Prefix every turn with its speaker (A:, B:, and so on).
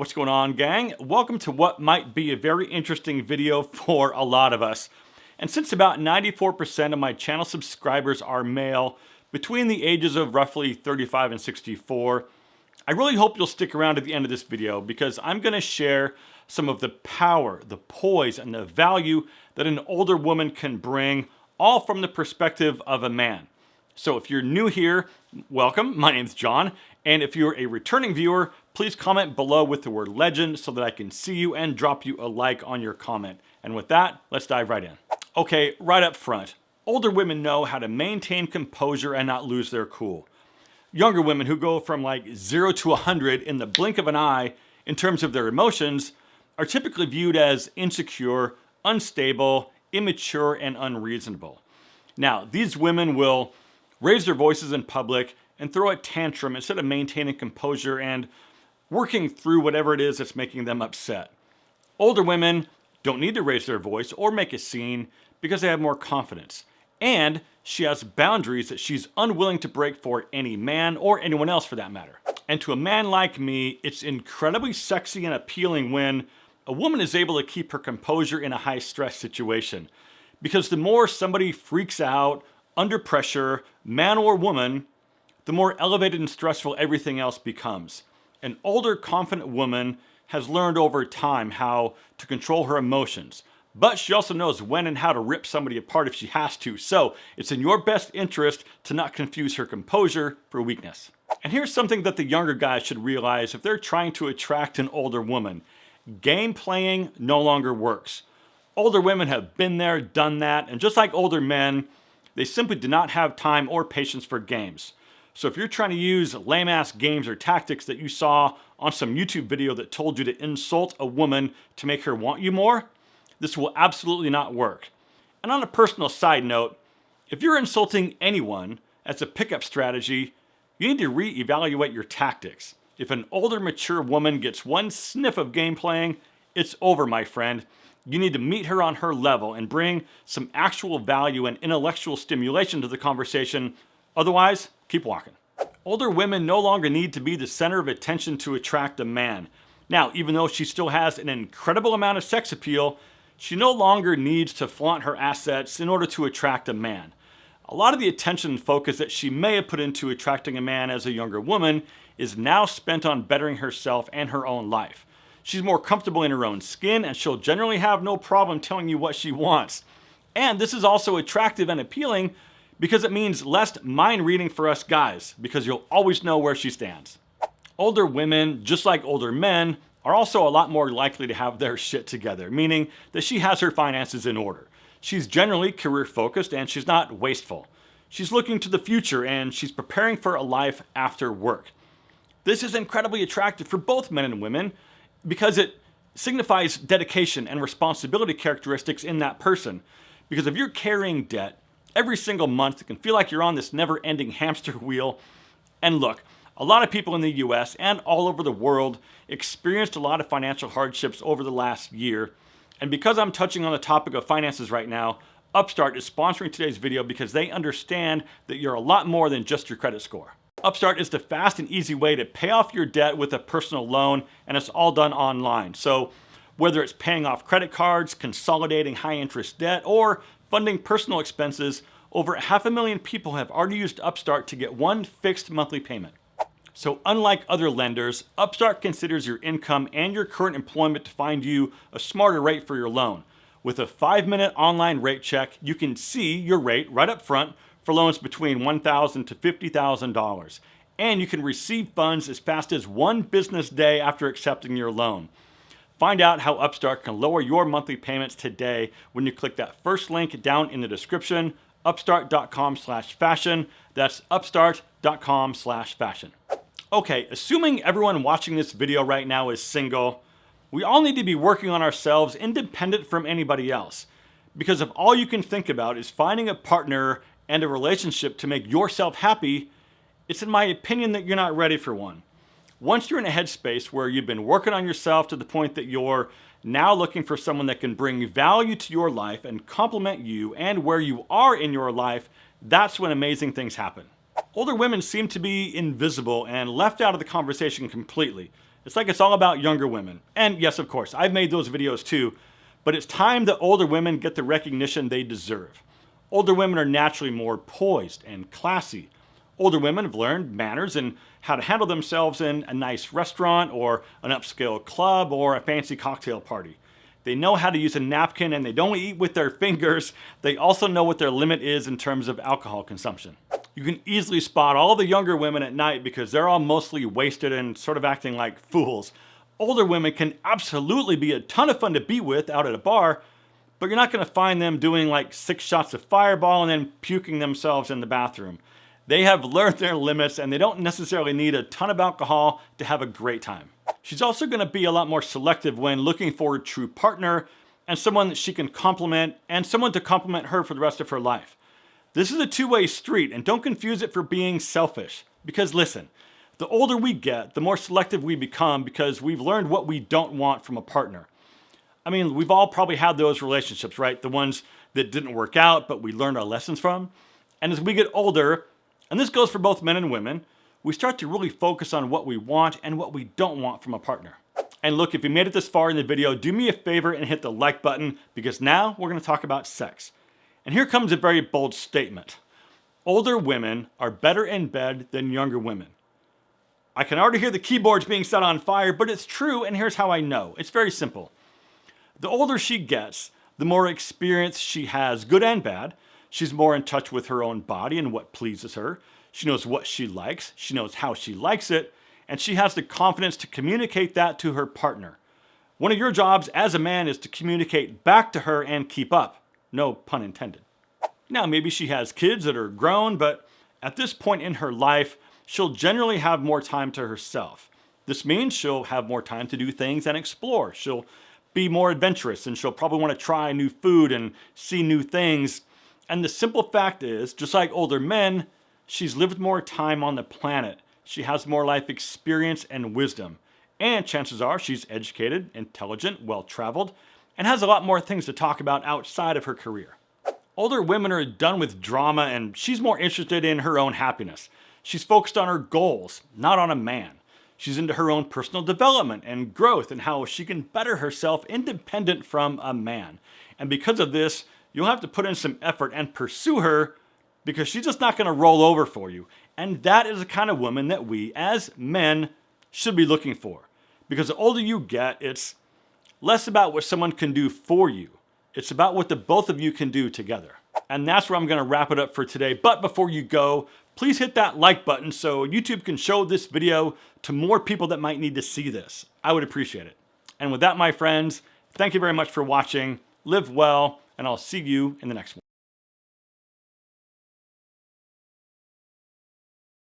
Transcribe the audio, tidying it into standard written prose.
A: What's going on, gang? Welcome to what might be a very interesting video for a lot of us. And since about 94% of my channel subscribers are male, between the ages of roughly 35 and 64, I really hope you'll stick around to the end of this video because I'm going to share some of the power, the poise, and the value that an older woman can bring, all from the perspective of a man. So if you're new here, welcome. My name's John. And if you're a returning viewer, please comment below with the word legend so that I can see you and drop you a like on your comment. And with that, let's dive right in. Okay, right up front, older women know how to maintain composure and not lose their cool. Younger women who go from like 0 to 100 in the blink of an eye in terms of their emotions are typically viewed as insecure, unstable, immature, and unreasonable. Now, these women will raise their voices in public and throw a tantrum instead of maintaining composure and working through whatever it is that's making them upset. Older women don't need to raise their voice or make a scene because they have more confidence. And she has boundaries that she's unwilling to break for any man or anyone else for that matter. And to a man like me, it's incredibly sexy and appealing when a woman is able to keep her composure in a high stress situation. Because the more somebody freaks out under pressure, man or woman, the more elevated and stressful everything else becomes. An older, confident woman has learned over time how to control her emotions, but she also knows when and how to rip somebody apart if she has to, so it's in your best interest to not confuse her composure for weakness. And here's something that the younger guys should realize if they're trying to attract an older woman. Game playing no longer works. Older women have been there, done that, and just like older men, they simply do not have time or patience for games. So if you're trying to use lame-ass games or tactics that you saw on some YouTube video that told you to insult a woman to make her want you more, this will absolutely not work. And on a personal side note, if you're insulting anyone as a pickup strategy, you need to re-evaluate your tactics. If an older, mature woman gets one sniff of game playing, it's over, my friend. You need to meet her on her level and bring some actual value and intellectual stimulation to the conversation. Otherwise, keep walking. Older women no longer need to be the center of attention to attract a man. Now, even though she still has an incredible amount of sex appeal, she no longer needs to flaunt her assets in order to attract a man. A lot of the attention and focus that she may have put into attracting a man as a younger woman is now spent on bettering herself and her own life. She's more comfortable in her own skin, and she'll generally have no problem telling you what she wants. And this is also attractive and appealing because it means less mind reading for us guys, because you'll always know where she stands. Older women, just like older men, are also a lot more likely to have their shit together, meaning that she has her finances in order. She's generally career focused and she's not wasteful. She's looking to the future and she's preparing for a life after work. This is incredibly attractive for both men and women because it signifies dedication and responsibility characteristics in that person. Because if you're carrying debt every single month, it can feel like you're on this never-ending hamster wheel. And look, a lot of people in the US and all over the world experienced a lot of financial hardships over the last year. And because I'm touching on the topic of finances right now, Upstart is sponsoring today's video because they understand that you're a lot more than just your credit score. Upstart is the fast and easy way to pay off your debt with a personal loan, and it's all done online. So whether it's paying off credit cards, consolidating high-interest debt, or funding personal expenses, over 500,000 people have already used Upstart to get one fixed monthly payment. So unlike other lenders, Upstart considers your income and your current employment to find you a smarter rate for your loan. With a 5-minute online rate check, you can see your rate right up front for loans between $1,000 to $50,000. And you can receive funds as fast as one business day after accepting your loan. Find out how Upstart can lower your monthly payments today when you click that first link down in the description, upstart.com/fashion. That's upstart.com/fashion. Okay, assuming everyone watching this video right now is single, we all need to be working on ourselves independent from anybody else. Because if all you can think about is finding a partner and a relationship to make yourself happy, it's in my opinion that you're not ready for one. Once you're in a headspace where you've been working on yourself to the point that you're now looking for someone that can bring value to your life and complement you and where you are in your life, that's when amazing things happen. Older women seem to be invisible and left out of the conversation completely. It's like it's all about younger women. And yes, of course, I've made those videos too, but it's time that older women get the recognition they deserve. Older women are naturally more poised and classy. Older women have learned manners and how to handle themselves in a nice restaurant or an upscale club or a fancy cocktail party. They know how to use a napkin and they don't eat with their fingers. They also know what their limit is in terms of alcohol consumption. You can easily spot all the younger women at night because they're all mostly wasted and sort of acting like fools. Older women can absolutely be a ton of fun to be with out at a bar, but you're not going to find them doing like 6 shots of Fireball and then puking themselves in the bathroom. They have learned their limits and they don't necessarily need a ton of alcohol to have a great time. She's also going to be a lot more selective when looking for a true partner and someone that she can compliment and someone to compliment her for the rest of her life. This is a two-way street, and don't confuse it for being selfish. Because listen, the older we get, the more selective we become because we've learned what we don't want from a partner. I mean, we've all probably had those relationships, right? The ones that didn't work out, but we learned our lessons from. And as we get older, and this goes for both men and women, we start to really focus on what we want and what we don't want from a partner. And look, if you made it this far in the video, do me a favor and hit the like button because now we're going to talk about sex. And here comes a very bold statement. Older women are better in bed than younger women. I can already hear the keyboards being set on fire, but it's true, and here's how I know. It's very simple. The older she gets, the more experience she has, good and bad. She's more in touch with her own body and what pleases her. She knows what she likes, she knows how she likes it, and she has the confidence to communicate that to her partner. One of your jobs as a man is to communicate back to her and keep up. No pun intended. Now, maybe she has kids that are grown, but at this point in her life, she'll generally have more time to herself. This means she'll have more time to do things and explore. She'll be more adventurous and she'll probably want to try new food and see new things. And the simple fact is, just like older men, she's lived more time on the planet. She has more life experience and wisdom. And chances are she's educated, intelligent, well-traveled, and has a lot more things to talk about outside of her career. Older women are done with drama and she's more interested in her own happiness. She's focused on her goals, not on a man. She's into her own personal development and growth and how she can better herself independent from a man. And because of this, you'll have to put in some effort and pursue her because she's just not going to roll over for you. And that is the kind of woman that we, as men, should be looking for. Because the older you get, it's less about what someone can do for you. It's about what the both of you can do together. And that's where I'm going to wrap it up for today. But before you go, please hit that like button so YouTube can show this video to more people that might need to see this. I would appreciate it. And with that, my friends, thank you very much for watching. Live well, and I'll see you in the next one.